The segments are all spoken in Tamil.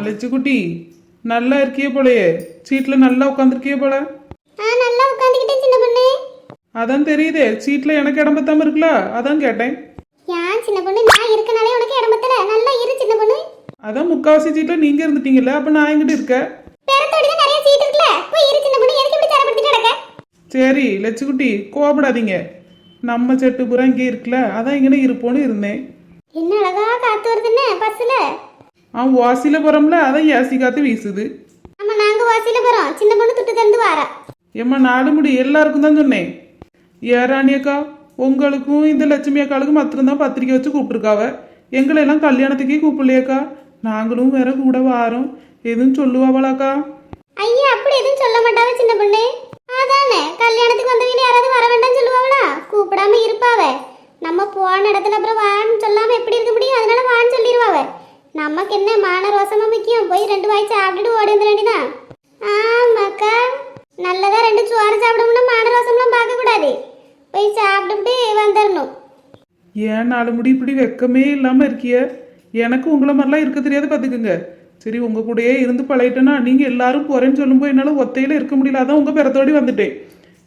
லட்சுக்குட்டி நல்லா இருக்கியே போலயே, சீட்ல நல்லா உட்காந்துருக்கியே போல. நல்லா உட்காந்துக்கிட்டேன் சின்ன பொண்ணு. அதான் தெரியுதே, சீட்ல எனக்கு இடம் பத்தாம இருக்குல்ல, அதான் கேட்டேன். ஏன் சின்ன பொண்ணு, நான் இருக்கனாலே உனக்கு இடம் பத்தல? நல்லா இரு சின்ன பொண்ணு. அதான் முக்காவாசி சீட்ல நீங்க இருந்துட்டீங்கல்ல, அப்ப நான் எங்கிட்ட இருக்க. பெரத்தோட நிறைய சீட் இருக்குல, போய் இரு சின்ன பொண்ணு. எனக்கு இப்படி தரப்படுத்திட்டு கிடக்க. சரி லட்சுக்குட்டி கோவப்படாதீங்க, நம்ம செட்டு புறம் இங்கே இருக்குல்ல, அதான் இங்கே இருப்போன்னு இருந்தேன். என்ன அழகா காத்து வருதுன்னு பஸ்ல. வாசியில போறோம்ல, அதான் ஏசி காத்து வீசுது. ஆமா, நாங்க வாசியில போறோம். சின்ன பொண்ணு துட்டு தந்து வாரா. ஏம்மா நாலு முடி எல்லாருக்கும் தான் சொன்னேன். ஏராணியக்கா உங்களுக்கும் இந்த லட்சுமி அக்காளுக்கும் மாத்திரம்தான் பத்திரிக்கை வச்சு கூப்பிட்டுருக்காவ. எங்களை எல்லாம் கல்யாணத்துக்கே கூப்பிடலையாக்கா. நாங்களும் வேற கூட வாரோம், எதுவும் சொல்லுவாவளாக்கா? ஐயா அப்படி எதுவும் சொல்ல மாட்டாவ சின்ன பொண்ணு. அதானே, கல்யாணத்துக்கு வந்தவங்க யாராவது வர வேண்டாம்னு சொல்லுவாங்களா? கூப்பிடாம இருப்பாவ. நம்ம போன இடத்துல அப்புறம் வான்னு சொல்லாம எப்படி இருக்க முடியும்? அதனால வான்னு சொல்லிடுவாவ. நமக்கு என்ன மான ரோசமா முக்கியம்? போய் 2 வாய் சாப்பிட்டுட்டு ஓடி வந்துட வேண்டியதான். ஆமாக்கா, நல்லதா 2 சோறு சாப்பிடணும்னா மான ரோசம்லாம் பார்க்க கூடாது. போய் சாப்பிட்டுட்டு வந்துடணும். ஏன் நாலு முடி இப்படி வெக்கமே இல்லாம இருக்கிய? எனக்கு உங்களை மாதிரிலாம் இருக்க தெரியாது பார்த்துக்குங்க. சரி உங்க கூடயே இருந்து பழகிட்டேன்னா, நீங்க எல்லாரும் போறேன்னு சொல்லும்போது என்னால ஒத்தையில இருக்க முடியல, அதான் உங்க பிறத்தோடி வந்துட்டேன்.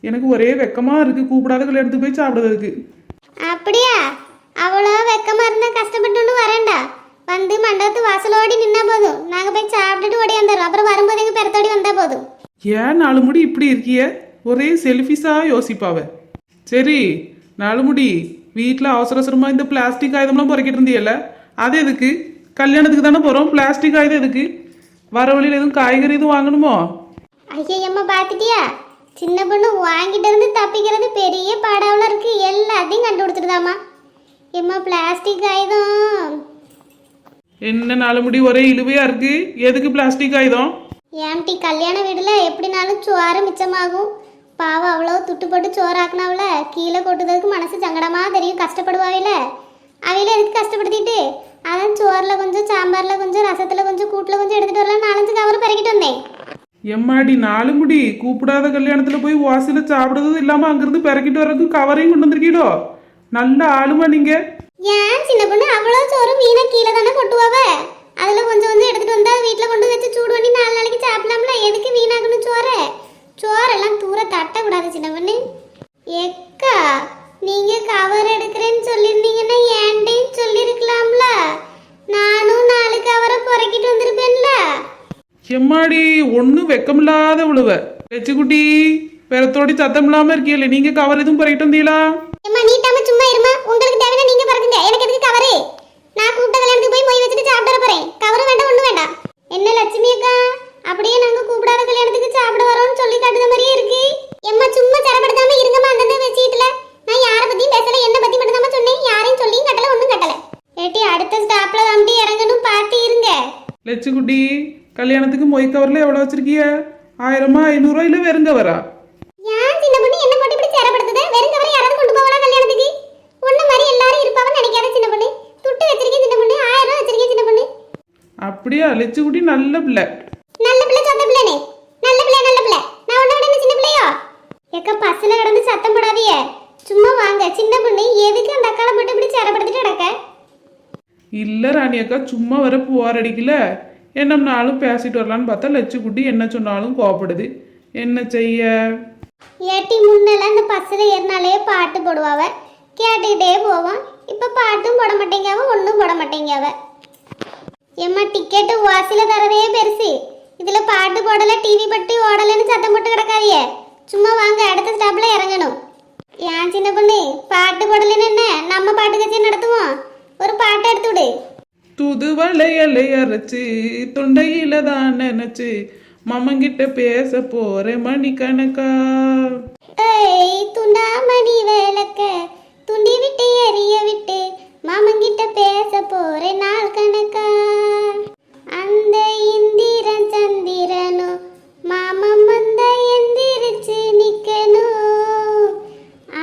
எனக்கு ஒரே வெக்கமா இருக்கு கூப்பிடாத கல்யாணத்துக்கு போய் சாப்பிடுறதுக்கு. அப்படியா? அவ்வளோ வெக்கமா இருந்தா கஷ்டப்பட்டு வரேன்டா. வந்து மண்டபத்து வாசலோடி நின்னா போதும். நாங்க போய் சாப்பிட்டுட்டு ஓடி வந்துடுறோம். அப்புறம் வரும்போது எங்க பெறத்தோடி வந்தா போதும். ஏன் நாலு முடி இப்படி இருக்கிய? ஒரே செல்ஃபிஸா யோசிப்பாவ. சரி நாலு முடி, வீட்டில் அவசர அவசரமா இந்த பிளாஸ்டிக் ஆயுதம்லாம் பொறுக்கிட்டு இருந்தியல்ல, அது எதுக்கு? கல்யாணத்துக்கு தானே போறோம், பிளாஸ்டிக் ஆயுதம் எதுக்கு? வர வழியில் எதுவும் காய்கறி எதுவும் வாங்கணுமோ? ஐயம்மா பாத்துட்டியா? சின்ன பொண்ணு வாங்கிட்டு இருந்து தப்பிக்கிறது பெரிய பாடாவில் இருக்கு. எல்லாத்தையும் கண்டுபிடிச்சிருதாமா. எம்மா பிளாஸ்டிக் ஆயுதம். என்ன நாலு முடி ஒரே இழுவையா இருக்கு, எதுக்கு பிளாஸ்டிக் ஆயுதம்? ஏம்டி, கல்யாண வீடுல எப்படினாலும் சோறு மிச்சமாகும். பாவம் அவ்வளோ துட்டு போட்டு சோறு ஆக்கினாவில கீழே கொட்டுறதுக்கு மனசு சங்கடமா தெரியும். கஷ்டப்படுவாவில, அவையில எதுக்கு கஷ்டப்படுத்திட்டு, அதான் சோறுல கொஞ்சம், சாம்பார்ல கொஞ்சம், ரசத்துல கொஞ்சம், கூட்டுல கொஞ்சம் எடுத்துட்டு வரலாம் 4-5 கவர் பறக்கிட்டு வந்தேன். எம்மாடி நாலு முடி, கூப்பிடாத கல்யாணத்துல போய் வாசில சாப்பிடுறதும் இல்லாம அங்கிருந்து பிறக்கிட்டு வர்றதுக்கு கவரையும் கொண்டு வந்திருக்கீடோ. நல்ல ஆளுமா நீங்க. ஏன் சின்ன பொண்ணு, அவ்வளோ சோறு வீணா கீழே தானே கொட்டுவாவ. அதுல கொஞ்சம் கொஞ்சம் எடுத்துட்டு வந்தா வீட்டுல கொண்டு வச்சு சூடு பண்ணி 4 நாளைக்கு சாப்பிடலாம்ல. எதுக்கு வீணாக்கணும் சோறு? சோறெல்லாம் தூர தட்டக்கூடாது சின்ன பொண்ணு. எக்கா, நீங்க கவர் எடுக்கிறேன்னு சொல்லியிருந்தீங்கன்னா ஏன்டையும் சொல்லியிருக்கலாம்ல. நானும் 4 கவரை பொறுக்கிட்டு வந்திருப்பேன்ல. எம்மாடி ஒன்னும் வெக்கமில்லாத உழுவ. லட்சுக்குட்டி பெறத்தோடி சத்தம் இல்லாம இருக்கியல்ல, நீங்க கவர் எதுவும் பொறுக்கிட்டு வந்தீங்களா? ஏம்மா நீட்டாம சும்மா இருமா. உங்களுக்கு தேவைன்னா நீங்க பறக்குங்க, எனக்கு எதுக்கு கவரு? நான் கூப்பிட்ட கல்யாணத்துக்கு போய் மொய் வச்சுட்டு சாப்பிட போறேன். கவரு வேண்டாம், ஒண்ணும் வேண்டாம். என்ன லட்சுமி அக்கா, அப்படியே நாங்க கூப்பிடாத கல்யாணத்துக்கு சாப்பிட வரோம்னு சொல்லி காட்டுத மாதிரியே இருக்கு. எம்மா சும்மா சரப்படுத்தாம இருங்கம்மா. அந்த சீட்ல நான் யார பத்தியும் பேசல, என்ன பத்தி மட்டும் தான் சொன்னேன். யாரையும் சொல்லியும் கட்டல, ஒண்ணும் கட்டல. ஏட்டி அடுத்த ஸ்டாப்ல தாண்டி இறங்கணும், பார்த்து இருங்க. லட்சுக்குட்டி கல்யாணத்துக்கு மொய் கவர்ல எவ்வளவு வச்சிருக்கிய? 1000 500 இல்ல வெறும் கவரா? ஏன் சின்ன பொண்ணு என்ன போட்டு இப்படி சரப்படுத்துத? வெறும் கவரை யாராவது கொண்டு போவலாம் கல்யாணத்துக்கு? ஒண்ணு மாதிரி எல்லாரும் இருப்பாவன்னு நினைக்காத சின்ன பொண்ணு. துட்டு வச்சிருக்கேன் சின்ன பொண்ணு, 1000 ரூபாய் வச்சிருக்கேன் சின்ன பொண்ணு. அப்படியா? லட்சுக்குட்டி நல்ல பிள்ளை. நல்ல பிள்ளை, சொந்த பிள்ளைனே. நல்ல பிள்ளை, நல்ல பிள்ளை. நான் உன்ன விட என்ன சின்ன பிள்ளையோ? ஏக்கா பஸ்ல கிடந்து சத்தம் போடாதீய. சும்மா வாங்க. சின்ன பொண்ணு எதுக்கு அந்த அக்கால போட்டு இப்படி சரப்படுத்திட்டு கிடக்க? இல்ல ராணி அக்கா, சும்மா வர போர் அடிக்கல, என்னம்னாலும் பேசிட்டு வரலான்னு பார்த்தா லட்சுக்குட்டி என்ன சொன்னாலும் கோவப்படுது. என்ன செய்ய? ஏட்டி முன்னெல்லாம் இந்த பஸ்ல ஏறினாலே பாட்டு போடுவாவ, கேட்டுக்கிட்டே போவோம். இப்ப பாட்டும் போட மாட்டேங்காவ, ஒன்றும் போட மாட்டேங்காவ. எம்மா டிக்கெட்டு வாசில தரதே பெருசு, இதுல பாட்டு போடல, டிவி பட்டி ஓடலன்னு சத்தம் போட்டு கிடக்காதியே. சும்மா வாங்க, அடுத்த ஸ்டாப்ல இறங்கணும். ஏன் சின்ன பொண்ணு, பாட்டு போடலன்னு என்ன, நம்ம பாட்டு கட்சி நடத்துவோம். ஒரு பாட்டு எடுத்து விடு. துதுவளையலை அரைச்சு தொண்டையில தான் நினைச்சு மாமங்கிட்ட பேச போறேன் மணிக்கணக்கா. ஏய் துண்டாமணி விளக்க துண்டி விட்டு எரிய விட்டு மாமங்கிட்ட பேச போறேன் நாள் கணக்கா. அந்த இந்திரன் சந்திரனும் மாமம் வந்த எந்திரிச்சு நிக்கணும்.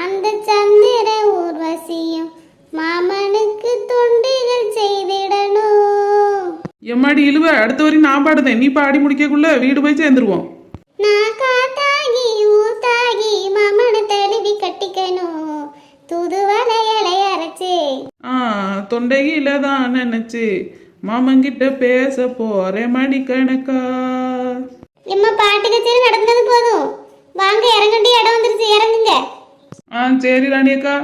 அந்த சந்திர ஊர்வசியும் மாமனுக்கு தொண்டுகள் செய்திடணும். எம்மாடி இழுவ, அடுத்த வரி நான் பாடுதேன், நீ பாடி முடிக்கக்குள்ள வீடு போய் சேர்ந்துருவோம். நான் காத்தாகி ஊத்தாகி மாமனை தழுவி கட்டிக்கணும். தூது வளையலை அரைச்சு தொண்டையில தான் நினைச்சு மாமங்கிட்ட பேச போறேன் மணிக்கணக்கா. எம்மா பாட்டு கச்சேரி நடந்தது போதும், வாங்க இறங்கண்டி இடம் வந்துருச்சு, இறங்குங்க. சரி ராணி அக்கா.